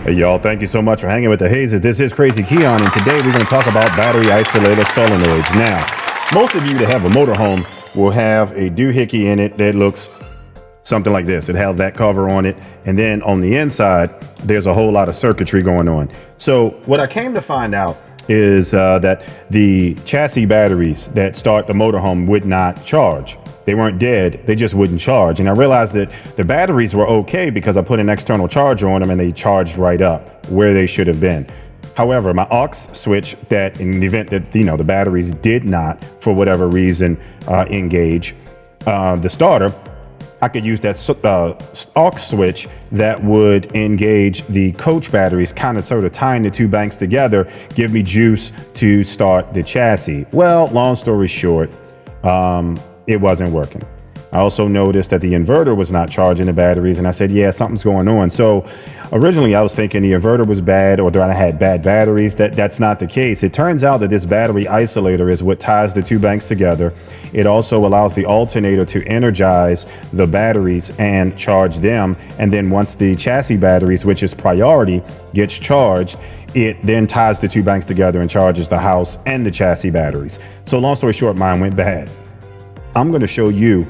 Hey y'all, thank you so much for hanging with the Hazes. This is Crazy Keon, and today we're going to talk about battery isolator solenoids. Now, most of you that have a motorhome will have a doohickey in it that looks something like this. It has that cover on it, and then on the inside, there's a whole lot of circuitry going on. So what I came to find out is that the chassis batteries that start the motorhome would not charge. They weren't dead, they just wouldn't charge. And I realized that the batteries were okay because I put an external charger on them and they charged right up where they should have been. However, my aux switch, that in the event that, the batteries did not, for whatever reason, engage the starter, I could use that aux switch that would engage the coach batteries, kind of sort of tying the two banks together, give me juice to start the chassis. Well, long story short, it wasn't working. I also noticed that the inverter was not charging the batteries, and I said, yeah, something's going on. So originally I was thinking the inverter was bad or that I had bad batteries. That's not the case. It turns out that this battery isolator is what ties the two banks together. It also allows the alternator to energize the batteries and charge them. And then once the chassis batteries, which is priority, gets charged, it then ties the two banks together and charges the house and the chassis batteries. So long story short, mine went bad. I'm going to show you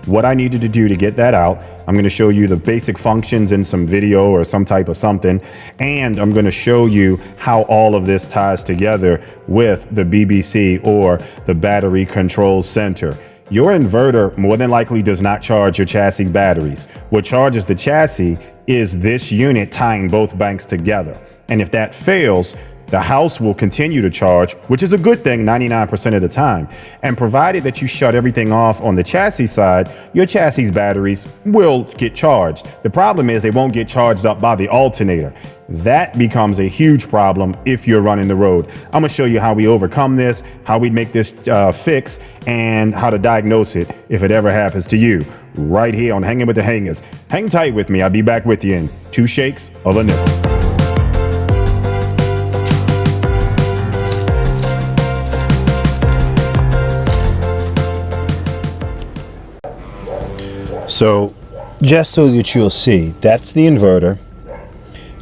what I needed to do to get that out. I'm going to show you the basic functions in some video or some type of something. And I'm going to show you how all of this ties together with the BBC or the battery control center. Your inverter more than likely does not charge your chassis batteries. What charges the chassis is this unit tying both banks together. And if that fails, the house will continue to charge, which is a good thing 99% of the time. And provided that you shut everything off on the chassis side, your chassis batteries will get charged. The problem is they won't get charged up by the alternator. That becomes a huge problem if you're running the road. I'm gonna show you how we overcome this, how we make this fix, and how to diagnose it if it ever happens to you, right here on Hanging with the Hangers. Hang tight with me. I'll be back with you in 2 shakes of a nickel. So just so that you'll see, that's the inverter.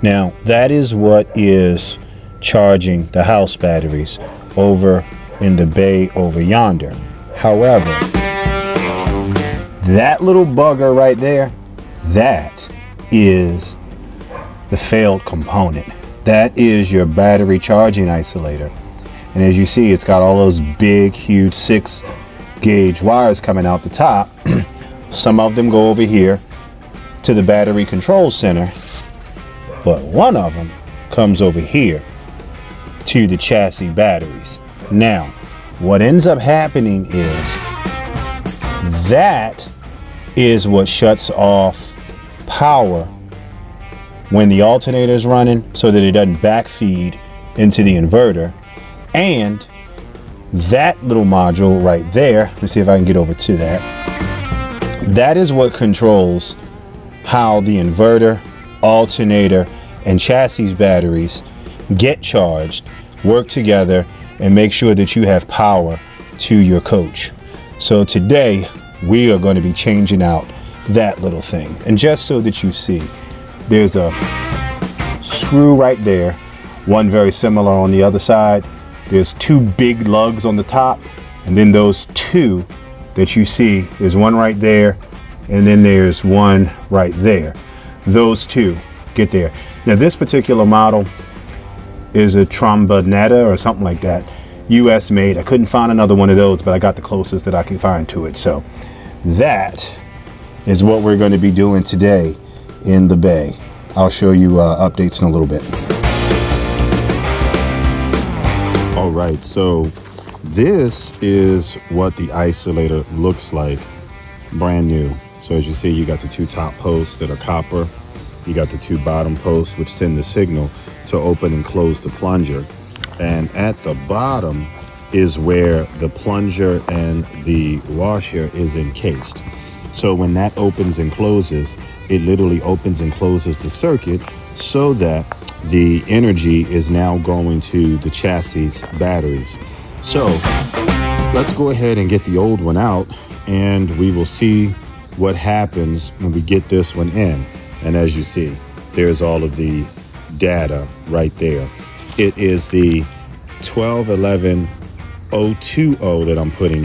Now that is what is charging the house batteries over in the bay over yonder. However, that little bugger right there, that is the failed component. That is your battery charging isolator. And as you see, it's got all those big, huge 6-gauge wires coming out the top. Some of them go over here to the battery control center, but one of them comes over here to the chassis batteries. Now, what ends up happening is that is what shuts off power when the alternator is running so that it doesn't backfeed into the inverter. And that little module right there, let me see if I can get over to that. That is what controls how the inverter, alternator, and chassis batteries get charged, work together, and make sure that you have power to your coach. So today, we are going to be changing out that little thing. And just so that you see, there's a screw right there, one very similar on the other side. There's 2 big lugs on the top, and then those 2 that you see, there's one right there, and then there's one right there. Those 2 get there. Now this particular model is a trombonetta or something like that, US made. I couldn't find another one of those, but I got the closest that I could find to it. So that is what we're going to be doing today in the bay. I'll show you updates in a little bit. All right, so this is what the isolator looks like, brand new. So as you see, you got the 2 top posts that are copper. You got the 2 bottom posts which send the signal to open and close the plunger. And at the bottom is where the plunger and the washer is encased. So when that opens and closes, it literally opens and closes the circuit so that the energy is now going to the chassis batteries. So let's go ahead and get the old one out, and we will see what happens when we get this one in. And as you see, there's all of the data right there. It is the 12.11.020 that I'm putting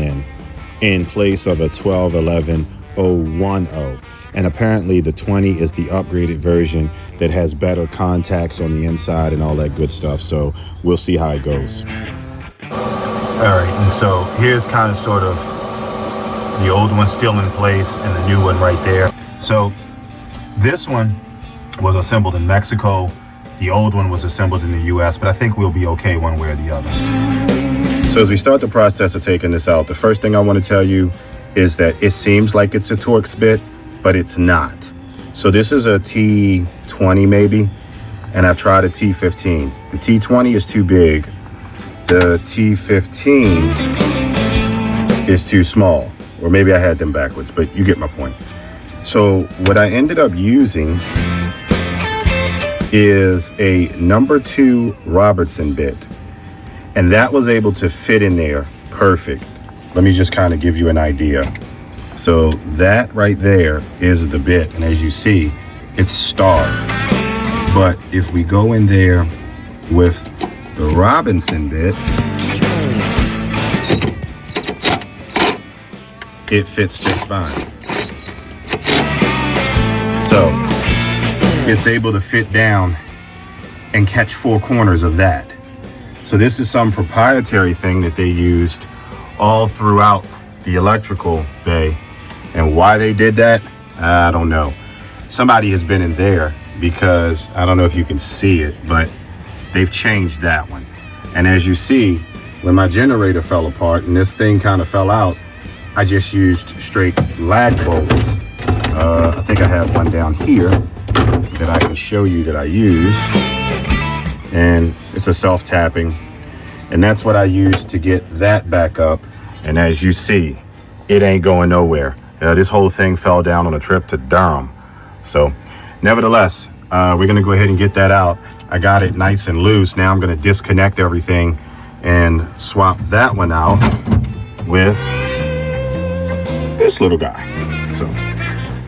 in place of a 12.11.010. And apparently the 20 is the upgraded version that has better contacts on the inside and all that good stuff. So we'll see how it goes. All right, and so here's kind of sort of the old one still in place and the new one right there. So this one was assembled in Mexico. The old one was assembled in the US, but I think we'll be okay one way or the other. So as we start the process of taking this out, the first thing I want to tell you is that it seems like it's a Torx bit, but it's not. So this is a T20 maybe, and I've tried a T15. The T20 is too big. The T15 is too small, or maybe I had them backwards, but you get my point. So what I ended up using is a number 2 Robertson bit, and that was able to fit in there perfect. Let me just kind of give you an idea. So that right there is the bit, and as you see, it's starred. But if we go in there with the Robinson bit, it fits just fine. So it's able to fit down and catch 4 corners of that. So this is some proprietary thing that they used all throughout the electrical bay. And why they did that, I don't know. Somebody has been in there, because I don't know if you can see it, but they've changed that one. And as you see, when my generator fell apart and this thing kind of fell out, I just used straight lag bolts. I think I have one down here that I can show you that I used. And it's a self-tapping. And that's what I used to get that back up. And as you see, it ain't going nowhere. This whole thing fell down on a trip to Durham. So nevertheless, we're gonna go ahead and get that out. I got it nice and loose. Now I'm gonna disconnect everything and swap that one out with this little guy. So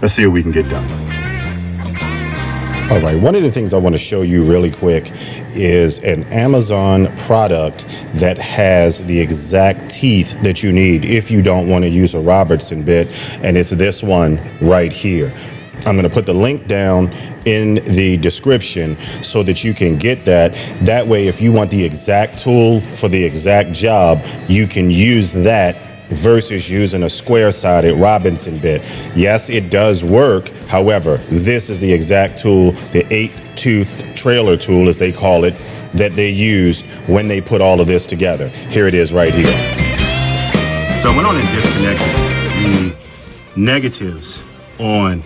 let's see what we can get done. All right, one of the things I want to show you really quick is an Amazon product that has the exact teeth that you need if you don't want to use a Robertson bit, and it's this one right here. I'm going to put the link down in the description so that you can get that. That way, if you want the exact tool for the exact job, you can use that versus using a square-sided Robinson bit. Yes, it does work. However, this is the exact tool, the 8-tooth trailer tool, as they call it, that they used when they put all of this together. Here it is right here. So I went on and disconnected the negatives on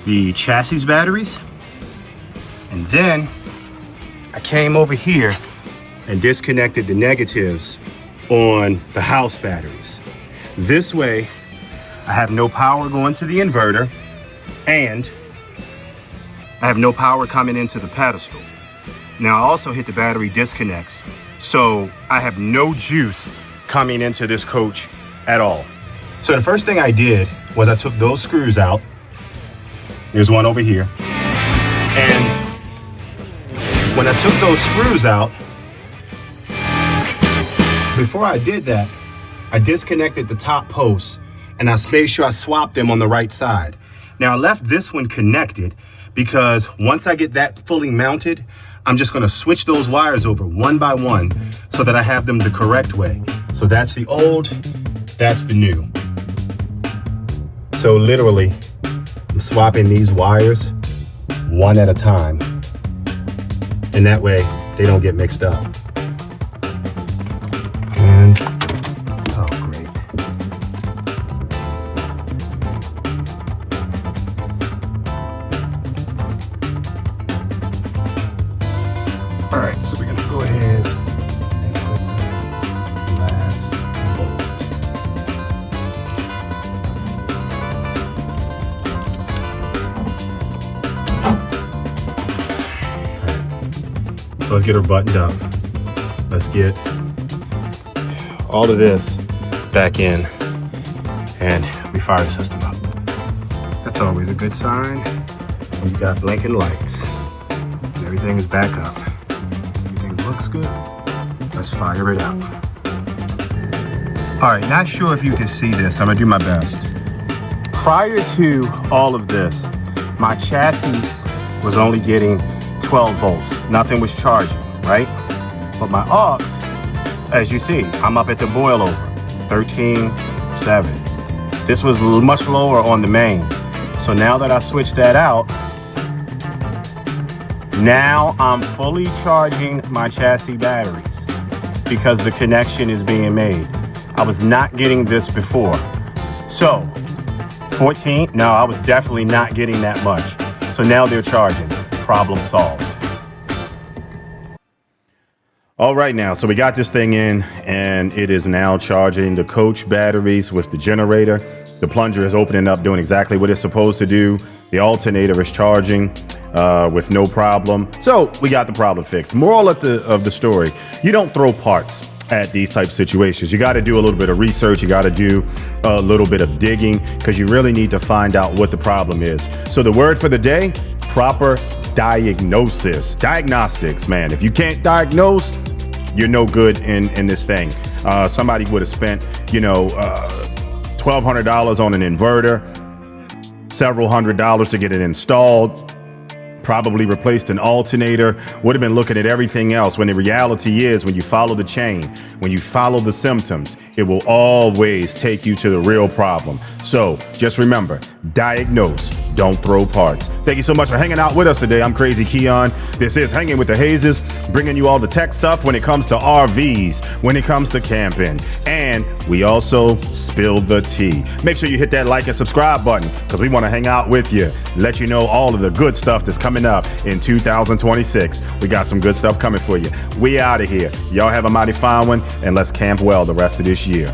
the chassis batteries, and then I came over here and disconnected the negatives on the house batteries. This way I have no power going to the inverter, and I have no power coming into the pedestal. Now I also hit the battery disconnects, so I have no juice coming into this coach at all. So the first thing I did was I took those screws out. There's one over here. And when I took those screws out, before I did that, I disconnected the top posts and I made sure I swapped them on the right side. Now I left this one connected because once I get that fully mounted, I'm just gonna switch those wires over one by one so that I have them the correct way. So that's the old, that's the new. So literally, I'm swapping these wires one at a time, and that way they don't get mixed up. And, oh great. All right, so we're gonna go ahead and put the last bolt. So let's get her buttoned up. Let's get all of this back in and we fire the system up. That's always a good sign when you got blinking lights. Everything is back up. Everything looks good. Let's fire it up. All right, not sure if you can see this. I'm gonna do my best. Prior to all of this, my chassis was only getting 12 volts. Nothing was charging, right? But my aux, as you see, I'm up at the boil over, 13.7. This was much lower on the main. So now that I switched that out, now I'm fully charging my chassis batteries because the connection is being made. I was not getting this before. So 14, no, I was definitely not getting that much. So now they're charging. Problem solved. All right now, so we got this thing in and it is now charging the coach batteries with the generator. The plunger is opening up, doing exactly what it's supposed to do. The alternator is charging with no problem. So we got the problem fixed. Moral of the story, you don't throw parts at these type of situations. You got to do a little bit of research. You got to do a little bit of digging because you really need to find out what the problem is. So the word for the day, proper diagnosis. Diagnostics, man. If you can't diagnose, you're no good in this thing. Somebody would have spent, $1,200 on an inverter, several $100s to get it installed, probably replaced an alternator, would have been looking at everything else, when the reality is, when you follow the chain, when you follow the symptoms, it will always take you to the real problem. So just remember, diagnose, don't throw parts. Thank you so much for hanging out with us today. I'm Crazy Keon. This is Hanging with the Hazes, bringing you all the tech stuff when it comes to RVs, when it comes to camping, and we also spill the tea. Make sure you hit that like and subscribe button because we want to hang out with you, let you know all of the good stuff that's coming up in 2026. We got some good stuff coming for you. We out of here. Y'all have a mighty fine one, and let's camp well the rest of this year.